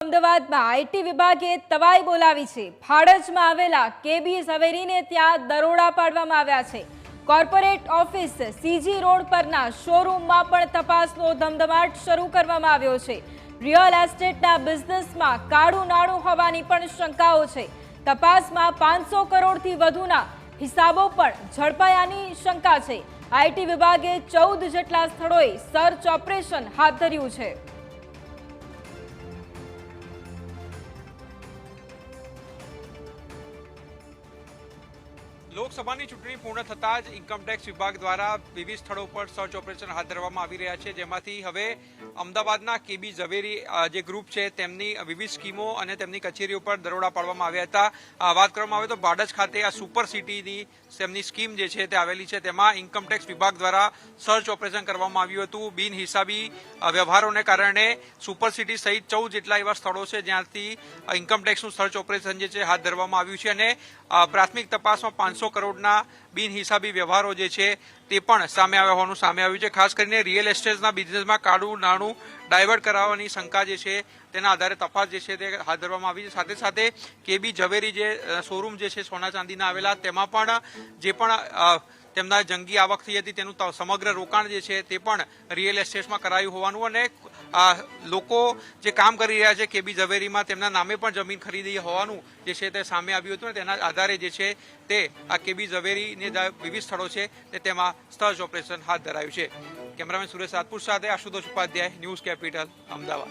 અમદાવાદમાં આઈટી વિભાગે તવાઈ બોલાવી છે। ભાડજમાં આવેલા કેબી ઝવેરીને ત્યાં દરોડા પાડવામાં આવ્યા છે। કોર્પોરેટ ઓફિસ સીજી રોડ પરના શોરૂમમાં પણ તપાસનો ધમધમાટ શરૂ કરવામાં આવ્યો છે। રિયલ એસ્ટેટના બિઝનેસમાં કાળું નાણું હોવાની પણ શંકાઓ છે। તપાસમાં 500 કરોડથી વધુના હિસાબો પણ ઝડપાયાની શંકા છે। આઈટી વિભાગે 14 જેટલા સ્થળોએ સર્ચ ઓપરેશન હાથ ધર્યું છે। લોકસભાની ચૂંટણી પૂર્ણ થતાં જ ઇન્કમટેક્સ વિભાગ દ્વારા વિવિધ સ્થળો પર સર્ચ ઓપરેશન હાથ ધરવામાં આવી રહ્યા છે, જેમાંથી હવે અમદાવાદના કેબી ઝવેરી જે ગ્રુપ છે તેમની વિવિધ સ્કીમો અને તેમની કચેરીઓ પર દરોડા પાડવામાં આવ્યા હતા। વાત કરવામાં આવે તો ભાડજ ખાતે આ સુપર સિટીની તેમની સ્કીમ જે છે તે આવેલી છે, તેમાં ઇન્કમટેક્સ વિભાગ દ્વારા સર્ચ ઓપરેશન કરવામાં આવ્યું હતું। બિનહિસાબી વ્યવહારોને કારણે સુપર સિટી સહિત 14 જેટલા એવા સ્થળો છે જ્યાંથી ઇન્કમટેક્સનું સર્ચ ઓપરેશન જે છે હાથ ધરવામાં આવ્યું છે અને પ્રાથમિક તપાસમાં 500 કરોડના બિનહિસાબી વ્યવહારો જે છે તે પણ સામે આવ્યા હોવાનું સામે આવ્યું છે। ખાસ કરીને રિયલ એસ્ટેટના બિઝનેસમાં કાળું નાણું ડાયવર્ટ કરાવવાની શંકા જે છે તેના આધારે તપાસ જે છે તે હાથ ધરવામાં આવી છે। સાથે સાથે કેબી ઝવેરી જે શોરૂમ જે છે સોના ચાંદીના આવેલા, તેમાં પણ જે પણ તેમના જંગી આવક થઈ હતી તેનું સમગ્ર રોકાણ જે છે તે પણ રિયલ એસ્ટેટમાં કરાયું હોવાનું અને લોકો જે કામ કરી રહ્યા છે કેબી ઝવેરીમાં તેમના નામે પણ જમીન ખરીદી હોવાનું જે છે તે સામે આવ્યું હતું અને તેના આધારે જે છે તે આ કેબી ઝવેરીને વિવિધ સ્થળો છે તેમાં સર્ચ ઓપરેશન હાથ ધરાયું છે। કેમેરામેન સુરેશ રાજપૂત સાથે આશુતોષ ઉપાધ્યાય, ન્યૂઝ કેપિટલ, અમદાવાદ।